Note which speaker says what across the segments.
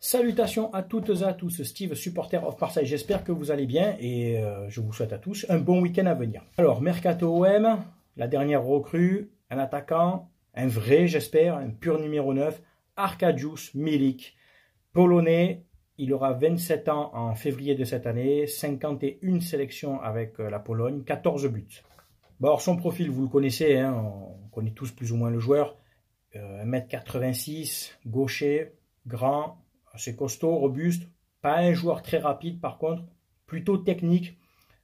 Speaker 1: Salutations à toutes et à tous, Steve, supporter of Marseille, j'espère que vous allez bien et je vous souhaite à tous un bon week-end à venir. Alors, Mercato OM, la dernière recrue, un attaquant, un vrai j'espère, un pur numéro 9, Arkadiusz Milik, polonais, il aura 27 ans en février de cette année, 51 sélections avec la Pologne, 14 buts. Bon, alors son profil, vous le connaissez, hein, on connaît tous plus ou moins le joueur, 1m86, gaucher, grand, assez costaud, robuste, pas un joueur très rapide par contre, plutôt technique,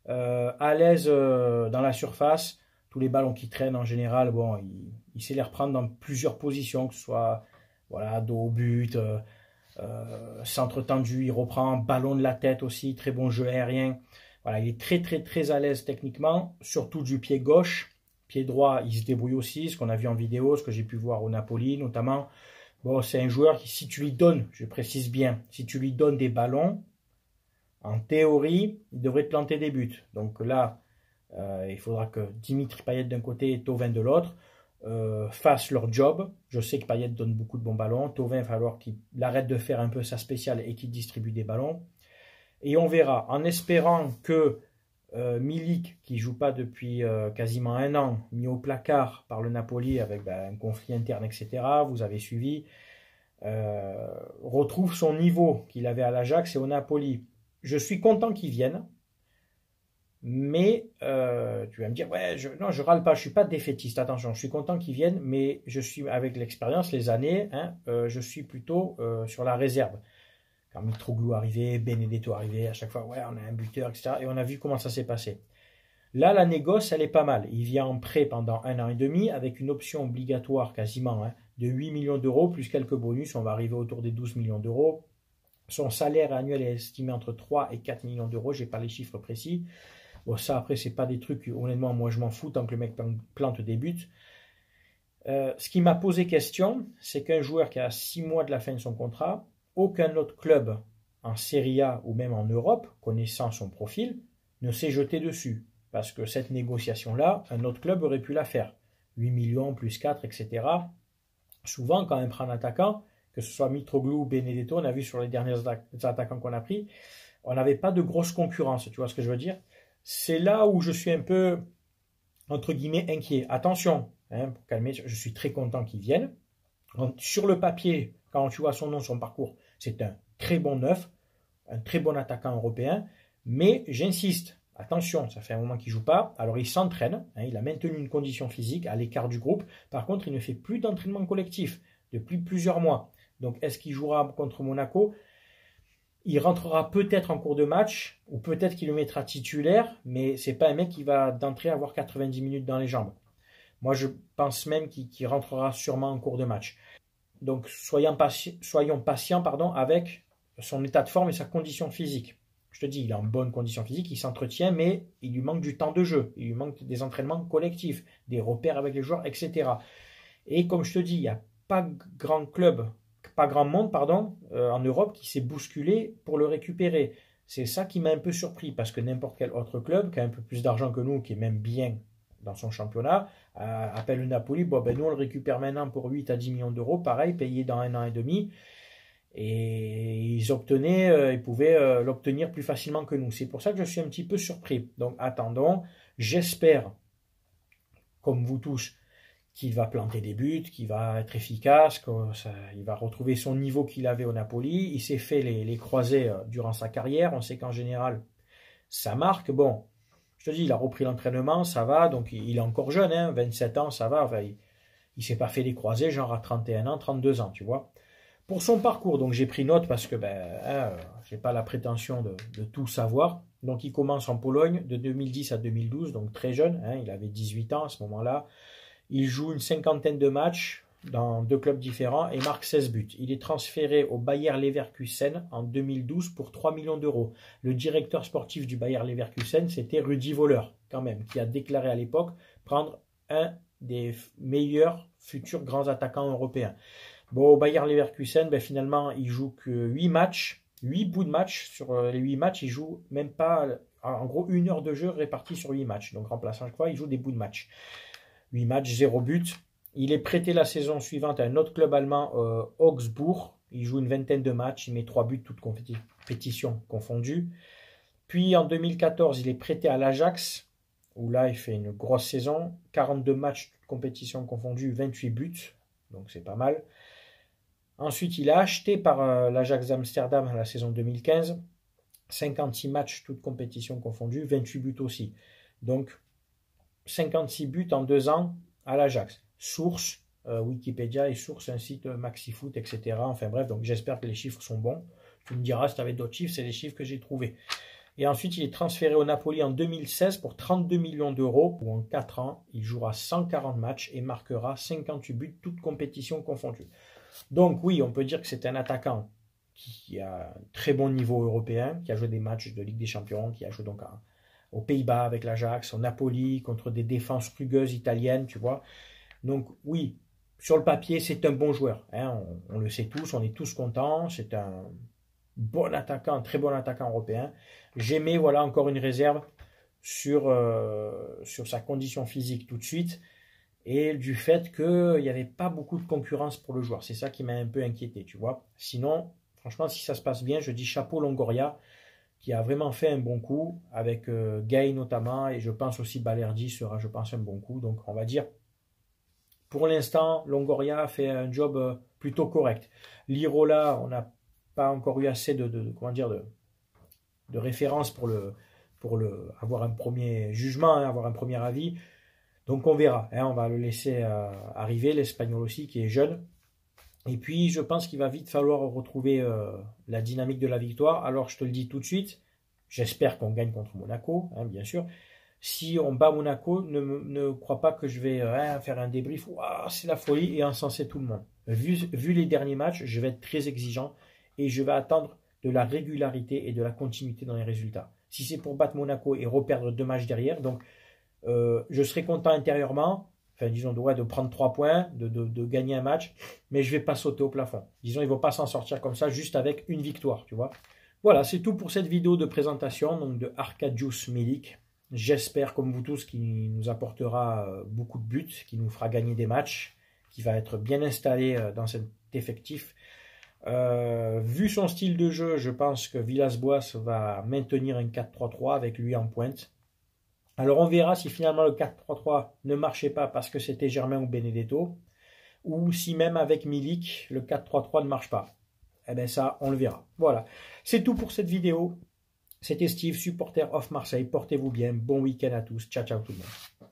Speaker 1: à l'aise dans la surface, tous les ballons qui traînent en général, bon, il sait les reprendre dans plusieurs positions, que ce soit voilà, dos au but, centre tendu, il reprend, ballon de la tête aussi, très bon jeu aérien, voilà, il est très à l'aise techniquement, surtout du pied gauche, pied droit, il se débrouille aussi, ce qu'on a vu en vidéo, ce que j'ai pu voir au Napoli notamment. Bon, c'est un joueur qui, si tu lui donnes, je précise bien, si tu lui donnes des ballons, en théorie, il devrait te planter des buts. Donc là, il faudra que Dimitri Payet d'un côté et Thauvin de l'autre fassent leur job. Je sais que Payet donne beaucoup de bons ballons. Thauvin, il va falloir qu'il arrête de faire un peu sa spéciale et qu'il distribue des ballons. Et on verra, en espérant que Milik, qui ne joue pas depuis quasiment un an, mis au placard par le Napoli avec un conflit interne, etc., vous avez suivi, retrouve son niveau qu'il avait à l'Ajax et au Napoli. Je suis content qu'il vienne, mais tu vas me dire, ouais, non, je râle pas, je ne suis pas défaitiste, attention, je suis content qu'il vienne, mais je suis, avec l'expérience, les années, hein, je suis plutôt sur la réserve. Quand Mitroglou arrivait, Benedetto arrivait, à chaque fois, ouais, on a un buteur, etc. Et on a vu comment ça s'est passé. Là, la négoce, elle est pas mal. Il vient en prêt pendant 1 an et demi avec une option obligatoire quasiment de 8 millions d'euros plus quelques bonus. On va arriver autour des 12 millions d'euros. Son salaire annuel est estimé entre 3 et 4 millions d'euros. Je n'ai pas les chiffres précis. Bon, ça, après, c'est pas des trucs, honnêtement, moi, je m'en fous tant que le mec plante des buts. Ce qui m'a posé question, c'est qu'un joueur qui a 6 mois de la fin de son contrat, aucun autre club en Serie A ou même en Europe, connaissant son profil, ne s'est jeté dessus. Parce que cette négociation-là, un autre club aurait pu la faire. 8 millions plus 4, etc. Souvent, quand on prend un attaquant, que ce soit Mitroglou ou Benedetto, on a vu sur les derniers attaquants qu'on a pris, on n'avait pas de grosse concurrence, tu vois ce que je veux dire? C'est là où je suis un peu, entre guillemets, inquiet. Attention, pour calmer, je suis très content qu'il vienne. Sur le papier, quand tu vois son nom, son parcours, c'est un très bon neuf, un très bon attaquant européen, mais j'insiste, attention, ça fait un moment qu'il ne joue pas, alors il s'entraîne, il a maintenu une condition physique à l'écart du groupe, par contre il ne fait plus d'entraînement collectif depuis plusieurs mois, donc est-ce qu'il jouera contre Monaco? Il rentrera peut-être en cours de match, ou peut-être qu'il le mettra titulaire, mais c'est pas un mec qui va d'entrée avoir 90 minutes dans les jambes. Moi je pense même qu'il rentrera sûrement en cours de match. Donc soyons patients avec son état de forme et sa condition physique. Je te dis, il est en bonne condition physique, il s'entretient, mais il lui manque du temps de jeu, il lui manque des entraînements collectifs, des repères avec les joueurs, etc. Et comme je te dis, il n'y a pas grand monde, en Europe qui s'est bousculé pour le récupérer. C'est ça qui m'a un peu surpris, parce que n'importe quel autre club qui a un peu plus d'argent que nous, qui est même bien dans son championnat, appelle le Napoli, bon ben nous on le récupère maintenant pour 8 à 10 millions d'euros, pareil, payé dans 1 an et demi, et ils pouvaient l'obtenir plus facilement que nous. C'est pour ça que je suis un petit peu surpris. Donc attendons, j'espère, comme vous tous, qu'il va planter des buts, qu'il va être efficace, qu'il va retrouver son niveau qu'il avait au Napoli. Il s'est fait les croisés durant sa carrière, on sait qu'en général, ça marque, bon. Je te dis, il a repris l'entraînement, ça va, donc il est encore jeune, 27 ans, ça va, enfin, il ne s'est pas fait les croisés, genre à 31 ans, 32 ans, tu vois. Pour son parcours, donc j'ai pris note parce que je n'ai pas la prétention de tout savoir. Donc il commence en Pologne de 2010 à 2012, donc très jeune, il avait 18 ans à ce moment-là. Il joue une 50aine de matchs dans 2 clubs différents et marque 16 buts. Il est transféré au Bayer Leverkusen en 2012 pour 3 millions d'euros. Le directeur sportif du Bayer Leverkusen, c'était Rudi Völler, quand même, qui a déclaré à l'époque prendre un des meilleurs futurs grands attaquants européens. Bon, au Bayer Leverkusen, finalement, il joue que 8 matchs, 8 bouts de match. Sur les 8 matchs, il joue même pas, en gros, 1 heure de jeu répartie sur 8 matchs. Donc, remplaçant chaque fois, il joue des bouts de match. 8 matchs, 0 but. Il est prêté la saison suivante à un autre club allemand, Augsbourg, Il joue une vingtaine de matchs, il met 3 buts, toutes compétitions confondues. Puis en 2014, il est prêté à l'Ajax, où là, il fait une grosse saison. 42 matchs, toutes compétitions confondues, 28 buts, donc c'est pas mal. Ensuite, il est acheté par l'Ajax d'Amsterdam à la saison 2015. 56 matchs, toutes compétitions confondues, 28 buts aussi. Donc, 56 buts en 2 ans à l'Ajax. Source, Wikipédia, et source, un site MaxiFoot, etc. Enfin bref, donc j'espère que les chiffres sont bons. Tu me diras si tu avais d'autres chiffres, c'est les chiffres que j'ai trouvés. Et ensuite, il est transféré au Napoli en 2016 pour 32 millions d'euros, où en 4 ans, il jouera 140 matchs et marquera 58 buts, toutes compétitions confondues. Donc oui, on peut dire que c'est un attaquant qui a un très bon niveau européen, qui a joué des matchs de Ligue des Champions, qui a joué donc aux Pays-Bas avec l'Ajax, au Napoli, contre des défenses rugueuses italiennes, tu vois. Donc oui, sur le papier, c'est un bon joueur. Hein, on le sait tous, on est tous contents. C'est un bon attaquant, un très bon attaquant européen. J'aimais, voilà, encore une réserve sur sa condition physique tout de suite et du fait qu'il n'y avait pas beaucoup de concurrence pour le joueur. C'est ça qui m'a un peu inquiété, tu vois. Sinon, franchement, si ça se passe bien, je dis chapeau Longoria, qui a vraiment fait un bon coup, avec Gay notamment, et je pense aussi Balerdi sera, je pense, un bon coup. Donc, on va dire, pour l'instant, Longoria fait un job plutôt correct. Lirola, on n'a pas encore eu assez comment dire, de références pour avoir un premier jugement, hein, avoir un premier avis. Donc on verra, hein, on va le laisser arriver, l'Espagnol aussi qui est jeune. Et puis je pense qu'il va vite falloir retrouver la dynamique de la victoire. Alors je te le dis tout de suite, j'espère qu'on gagne contre Monaco, hein, bien sûr. Si on bat Monaco, ne crois pas que je vais faire un débrief, c'est la folie, et encenser tout le monde. Vu les derniers matchs, je vais être très exigeant et je vais attendre de la régularité et de la continuité dans les résultats. Si c'est pour battre Monaco et reperdre 2 matchs derrière, donc je serai content intérieurement, enfin disons de prendre 3 points, de gagner un match, mais je ne vais pas sauter au plafond. Disons, ils ne vont pas s'en sortir comme ça juste avec une victoire, tu vois. Voilà, c'est tout pour cette vidéo de présentation donc de Arkadiusz Milik. J'espère, comme vous tous, qu'il nous apportera beaucoup de buts, qu'il nous fera gagner des matchs, qu'il va être bien installé dans cet effectif. Vu son style de jeu, je pense que Villas-Boas va maintenir un 4-3-3 avec lui en pointe. Alors on verra si finalement le 4-3-3 ne marchait pas parce que c'était Germain ou Benedetto, ou si même avec Milik, le 4-3-3 ne marche pas. Eh bien ça, on le verra. Voilà, c'est tout pour cette vidéo. C'était Steve, supporter of Marseille. Portez-vous bien, bon week-end à tous. Ciao, ciao tout le monde.